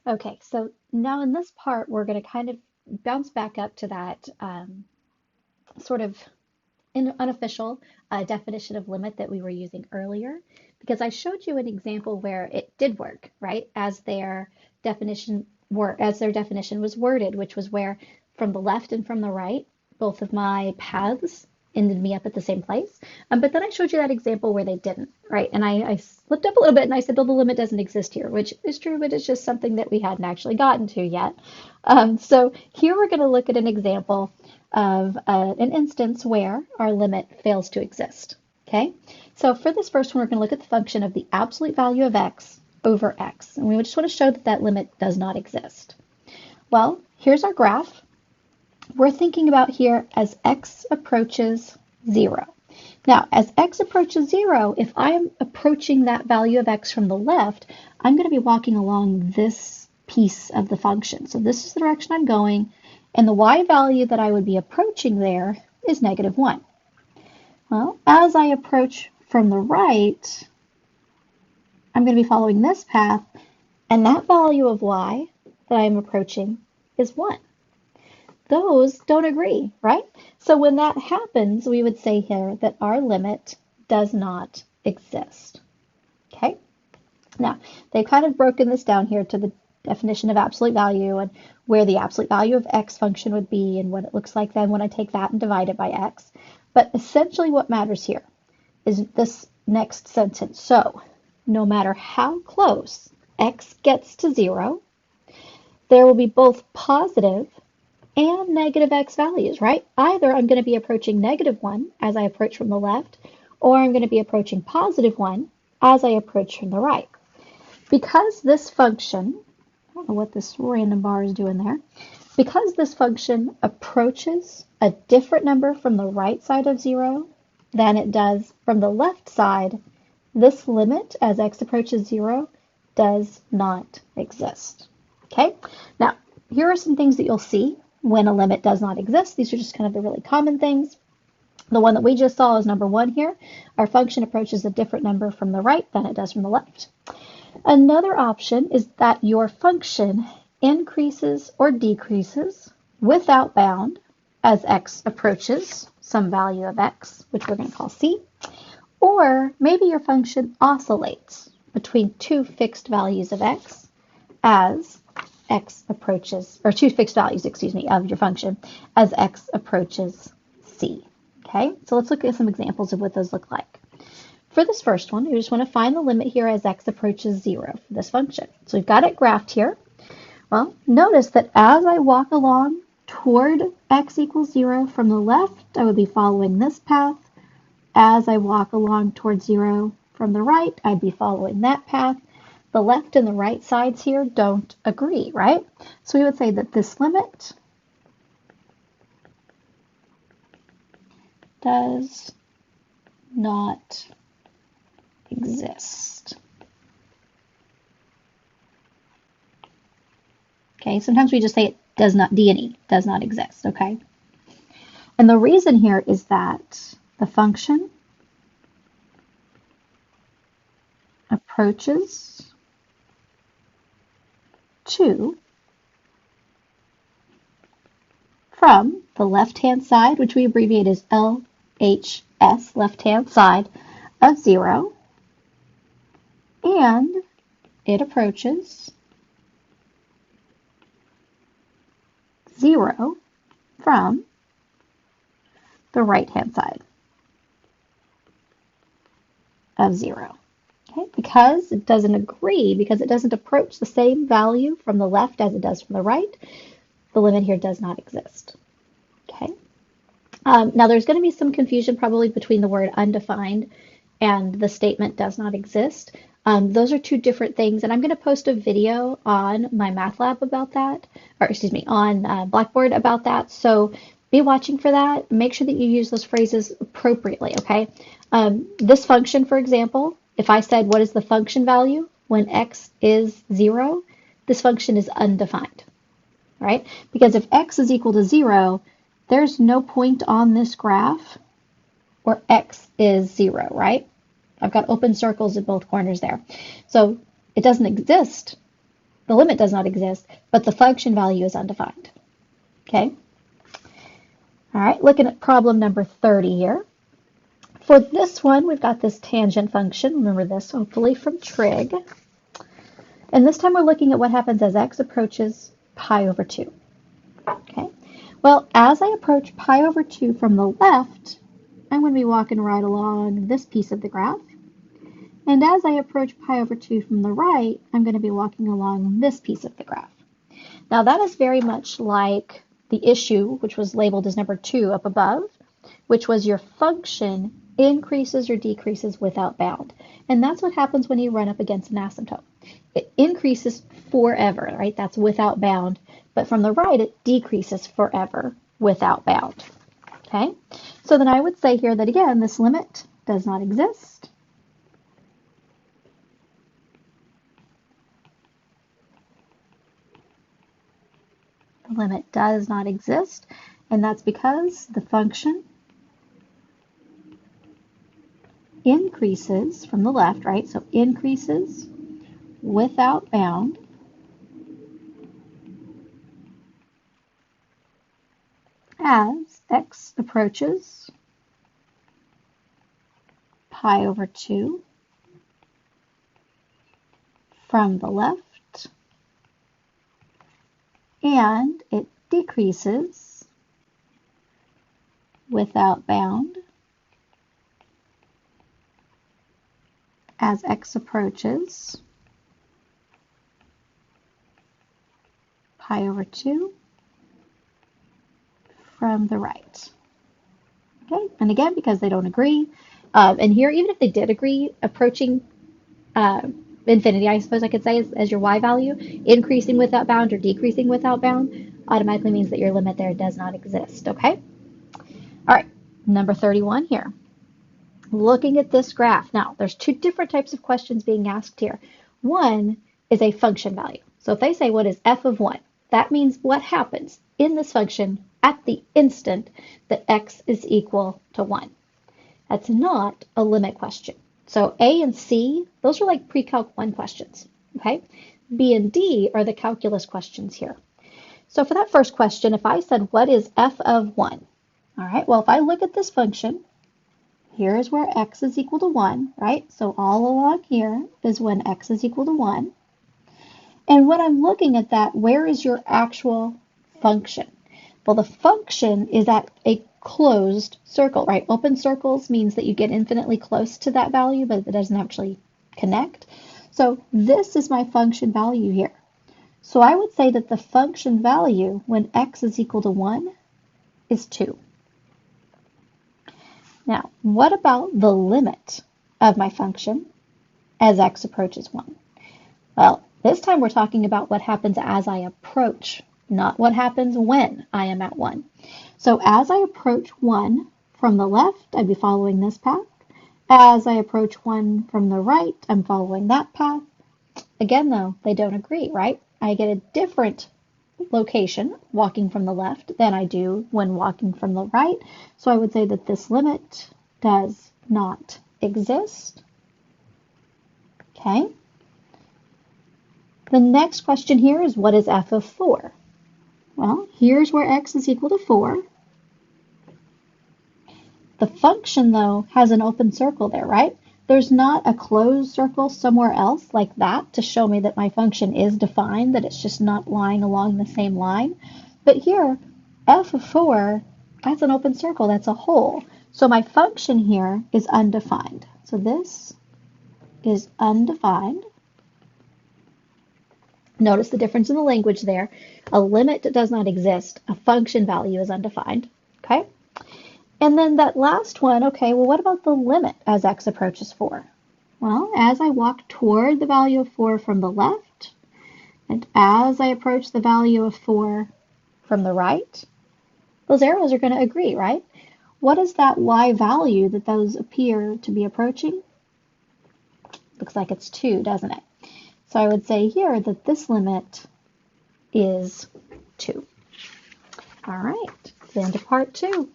Okay, so now in this part, we're going to kind of bounce back up to that sort of unofficial definition of limit that we were using earlier, because I showed you an example where it did work, right? As their definition was worded, which was where from the left and from the right, both of my paths ended me up at the same place. But then I showed you that example where they didn't, right? And I slipped up a little bit and I said, well, the limit doesn't exist here, which is true, but it's just something that we hadn't actually gotten to yet. So here we're going to look at an example of an instance where our limit fails to exist. Okay, so for this first one, we're going to look at the function of the absolute value of x over x. And we just want to show that that limit does not exist. Well, here's our graph. We're thinking about here as x approaches 0. Now, as x approaches 0, if I'm approaching that value of x from the left, I'm going to be walking along this piece of the function. So this is the direction I'm going, and the y value that I would be approaching there is -1. Well, as I approach from the right, I'm going to be following this path, and that value of y that I'm approaching is 1. Those don't agree, right? So when that happens, we would say here that our limit does not exist. Okay? Now, they've kind of broken this down here to the definition of absolute value and where the absolute value of x function would be and what it looks like then when I take that and divide it by x. But essentially what matters here is this next sentence. So no matter how close x gets to 0, there will be both positive and negative x values, right? Either I'm going to be approaching -1 as I approach from the left, or I'm going to be approaching +1 as I approach from the right. Because this function, I don't know what this random bar is doing there, because this function approaches a different number from the right side of 0 than it does from the left side, this limit as x approaches 0 does not exist. Okay, now here are some things that you'll see when a limit does not exist. These are just kind of the really common things. The one that we just saw is number 1 here. Our function approaches a different number from the right than it does from the left. Another option is that your function increases or decreases without bound as x approaches some value of x, which we're going to call c, or maybe your function oscillates between two fixed values of x as x approaches, or two fixed values, excuse me, of your function as x approaches c. Okay, so let's look at some examples of what those look like. For this first one, we just want to find the limit here as x approaches 0 for this function. So we've got it graphed here. Well, notice that as I walk along toward x equals 0 from the left, I would be following this path. As I walk along towards 0 from the right, I'd be following that path. The left and the right sides here don't agree, right? So we would say that this limit does not exist. Okay, sometimes we just say it does not, D&E, does not exist, okay? And the reason here is that the function approaches to from the left-hand side, which we abbreviate as LHS, left-hand side of 0, and it approaches 0 from the right-hand side of 0. Okay, because it doesn't agree, because it doesn't approach the same value from the left as it does from the right, the limit here does not exist. Okay. Now there's going to be some confusion probably between the word undefined and the statement does not exist. Those are two different things, and I'm going to post a video on my math lab about that, or excuse me, on Blackboard about that. So be watching for that. Make sure that you use those phrases appropriately, okay? This function, for example, if I said what is the function value when x is 0, this function is undefined, right? Because if x is equal to 0, there's no point on this graph where x is 0, right? I've got open circles at both corners there. So it doesn't exist the limit does not exist, but the function value is undefined. Okay? All right, looking at problem number 30 here. For this one, we've got this tangent function. Remember this, hopefully, from trig. And this time we're looking at what happens as x approaches pi over 2. Okay. Well, as I approach pi over 2 from the left, I'm going to be walking right along this piece of the graph. And as I approach pi over 2 from the right, I'm going to be walking along this piece of the graph. Now that is very much like the issue, which was labeled as number 2 up above, which was your function increases or decreases without bound. And that's what happens when you run up against an asymptote. It increases forever, right? That's without bound. But from the right, it decreases forever without bound. Okay? So then I would say here that, again, this limit does not exist. The limit does not exist, and that's because the function increases from the left, right? So increases without bound as x approaches pi over 2 from the left, and it decreases without bound as x approaches pi over 2 from the right. Okay, and again, because they don't agree, and here, even if they did agree, approaching infinity, I suppose I could say, as your y value, increasing without bound or decreasing without bound automatically means that your limit there does not exist, okay? All right, number 31 here. Looking at this graph, now there's two different types of questions being asked here. One is a function value. So if they say, what is f of 1? That means what happens in this function at the instant that x is equal to 1. That's not a limit question. So A and C, those are like pre-calc 1 questions, okay? B and D are the calculus questions here. So for that first question, if I said, what is f of 1? All right, well, if I look at this function, here is where x is equal to 1, right? So all along here is when x is equal to 1. And when I'm looking at that, where is your actual function? Well, the function is at a closed circle, right? Open circles means that you get infinitely close to that value, but it doesn't actually connect. So this is my function value here. So I would say that the function value when x is equal to 1 is 2. Now, what about the limit of my function as x approaches 1? Well, this time we're talking about what happens as I approach, not what happens when I am at 1. So as I approach 1 from the left, I'd be following this path. As I approach 1 from the right, I'm following that path. Again, though, they don't agree, right? I get a different location walking from the left than I do when walking from the right. So I would say that this limit does not exist. Okay. The next question here is, what is f of 4? Well, here's where x is equal to 4. The function, though, has an open circle there, right? There's not a closed circle somewhere else like that to show me that my function is defined, that it's just not lying along the same line. But here, f of 4, that's an open circle, that's a hole. So my function here is undefined. So this is undefined. Notice the difference in the language there. A limit does not exist. A function value is undefined. Okay? And then that last one, okay, well, what about the limit as x approaches 4? Well, as I walk toward the value of 4 from the left, and as I approach the value of 4 from the right, those arrows are going to agree, right? What is that y value that those appear to be approaching? Looks like it's 2, doesn't it? So I would say here that this limit is 2. All right, then to part 2.